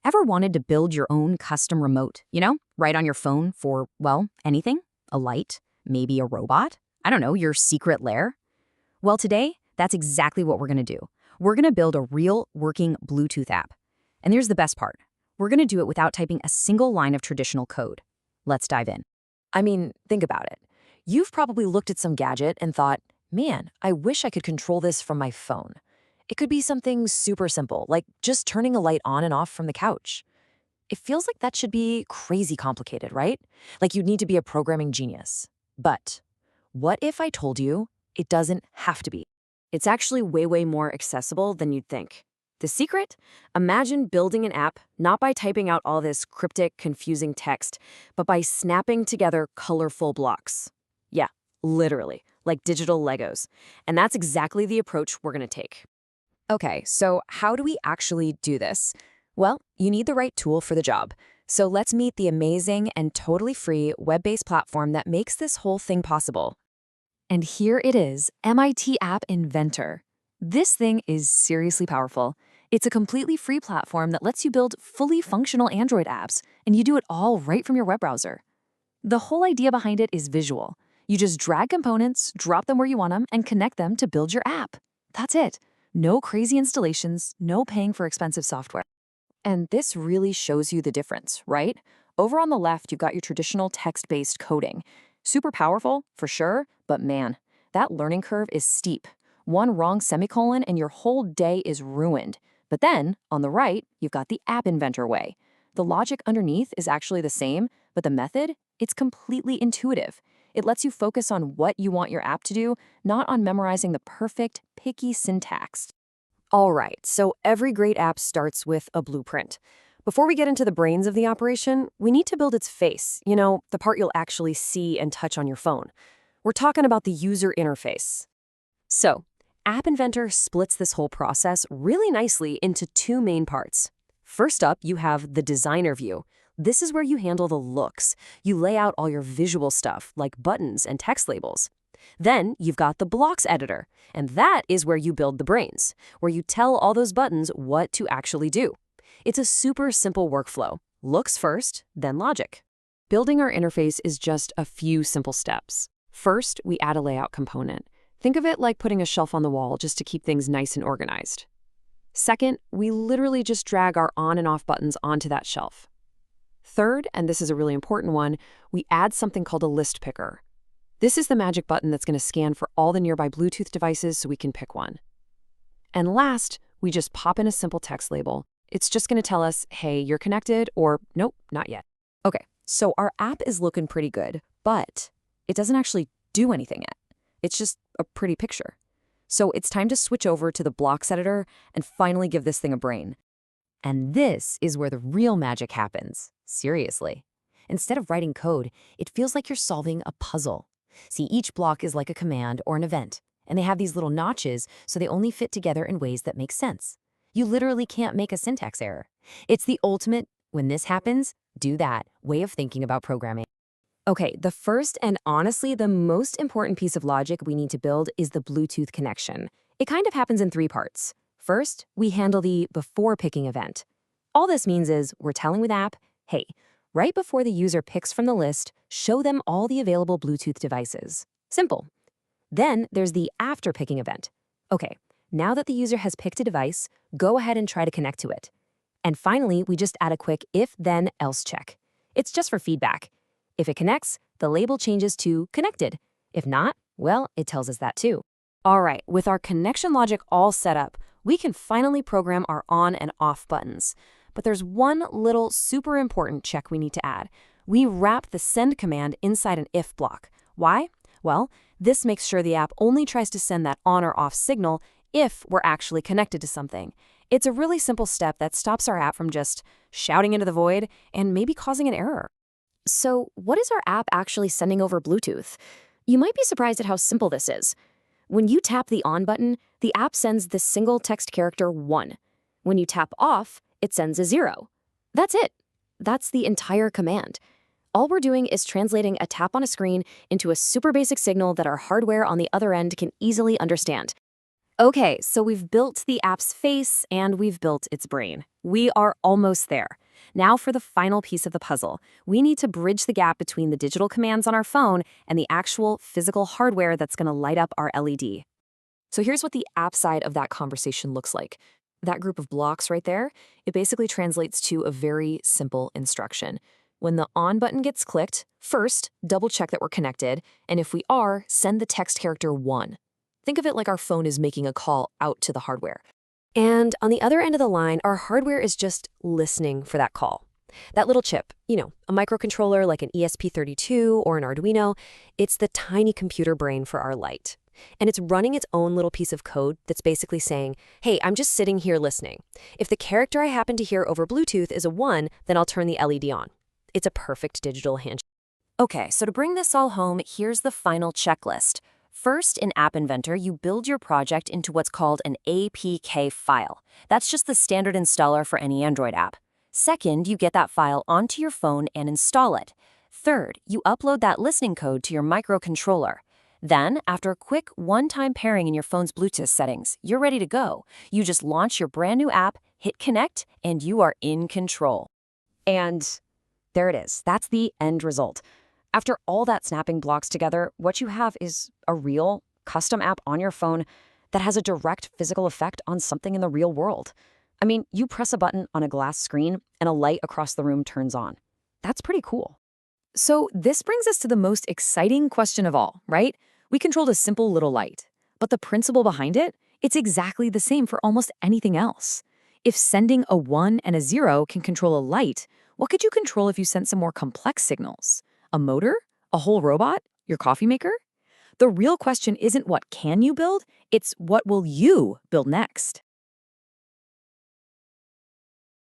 Ever wanted to build your own custom remote, right on your phone for, well, anything? A light? Maybe a robot? I don't know, your secret lair? Well, today, that's exactly what we're going to do. We're going to build a real working Bluetooth app. And here's the best part. We're going to do it without typing a single line of traditional code. Let's dive in. I mean, think about it. You've probably looked at some gadget and thought, man, I wish I could control this from my phone. It could be something super simple, like just turning a light on and off from the couch. It feels like that should be crazy complicated, right? Like you'd need to be a programming genius. But what if I told you it doesn't have to be? It's actually way more accessible than you'd think. The secret? Imagine building an app not by typing out all this cryptic, confusing text, but by snapping together colorful blocks. Yeah, literally, like digital Legos. And that's exactly the approach we're going to take. Okay, so how do we actually do this? Well, you need the right tool for the job. So let's meet the amazing and totally free web-based platform that makes this whole thing possible. And here it is, MIT App Inventor. This thing is seriously powerful. It's a completely free platform that lets you build fully functional Android apps, and you do it all right from your web browser. The whole idea behind it is visual. You just drag components, drop them where you want them, and connect them to build your app. That's it. No crazy installations, no paying for expensive software. And this really shows you the difference, right? Over on the left, you've got your traditional text-based coding. Super powerful, for sure, but man, that learning curve is steep. One wrong semicolon and your whole day is ruined. But then, on the right, you've got the App Inventor way. The logic underneath is actually the same, but the method, it's completely intuitive. It lets you focus on what you want your app to do, not on memorizing the perfect, picky syntax. All right, so every great app starts with a blueprint. Before we get into the brains of the operation, we need to build its face, the part you'll actually see and touch on your phone. We're talking about the user interface. So, App Inventor splits this whole process really nicely into two main parts. First up, you have the designer view. This is where you handle the looks. You lay out all your visual stuff, like buttons and text labels. Then you've got the blocks editor, and that is where you build the brains, where you tell all those buttons what to actually do. It's a super simple workflow. Looks first, then logic. Building our interface is just a few simple steps. First, we add a layout component. Think of it like putting a shelf on the wall just to keep things nice and organized. Second, we literally just drag our on and off buttons onto that shelf. Third, and this is a really important one, we add something called a list picker. This is the magic button that's going to scan for all the nearby Bluetooth devices so we can pick one. And last, we just pop in a simple text label. It's just going to tell us, hey, you're connected, or nope, not yet. Okay, so our app is looking pretty good, but it doesn't actually do anything yet. It's just a pretty picture. So it's time to switch over to the blocks editor and finally give this thing a brain. And this is where the real magic happens. Seriously. Instead of writing code, it feels like you're solving a puzzle. See, each block is like a command or an event, and they have these little notches so they only fit together in ways that make sense. You literally can't make a syntax error. It's the ultimate, when this happens, do that way of thinking about programming. Okay, the first and honestly the most important piece of logic we need to build is the Bluetooth connection. It kind of happens in three parts. First, we handle the before picking event. All this means is we're telling with app, hey, right before the user picks from the list, show them all the available Bluetooth devices. Simple. Then there's the after picking event. Okay, now that the user has picked a device, go ahead and try to connect to it. And finally, we just add a quick if-then-else check. It's just for feedback. If it connects, the label changes to connected. If not, well, it tells us that too. All right, with our connection logic all set up, we can finally program our on and off buttons. But there's one little super important check we need to add. We wrap the send command inside an if block. Why? Well, this makes sure the app only tries to send that on or off signal if we're actually connected to something. It's a really simple step that stops our app from just shouting into the void and maybe causing an error. So what is our app actually sending over Bluetooth? You might be surprised at how simple this is. When you tap the on button, the app sends the single text character 1. When you tap off, it sends a 0. That's it. That's the entire command. All we're doing is translating a tap on a screen into a super basic signal that our hardware on the other end can easily understand. Okay, so we've built the app's face and we've built its brain. We are almost there. Now for the final piece of the puzzle. We need to bridge the gap between the digital commands on our phone and the actual physical hardware that's going to light up our LED. So here's what the app side of that conversation looks like. That group of blocks right there, it basically translates to a very simple instruction. When the on button gets clicked, first, double check that we're connected, and if we are, send the text character 1. Think of it like our phone is making a call out to the hardware. And on the other end of the line, our hardware is just listening for that call. That little chip, a microcontroller like an ESP32 or an Arduino, it's the tiny computer brain for our light. And it's running its own little piece of code that's basically saying, hey, I'm just sitting here listening. If the character I happen to hear over Bluetooth is a 1, then I'll turn the LED on. It's a perfect digital handshake. Okay, so to bring this all home, here's the final checklist. First, in App Inventor, you build your project into what's called an APK file. That's just the standard installer for any Android app. Second, you get that file onto your phone and install it. Third, you upload that listening code to your microcontroller. Then, after a quick one-time pairing in your phone's Bluetooth settings, you're ready to go. You just launch your brand new app, hit connect, and you are in control. And there it is. That's the end result. After all that snapping blocks together, what you have is a real, custom app on your phone that has a direct physical effect on something in the real world. I mean, you press a button on a glass screen and a light across the room turns on. That's pretty cool. So this brings us to the most exciting question of all, right? We controlled a simple little light, but the principle behind it, it's exactly the same for almost anything else. If sending a 1 and a 0 can control a light, what could you control if you sent some more complex signals? A motor? A whole robot? Your coffee maker? The real question isn't what can you build, it's what will you build next?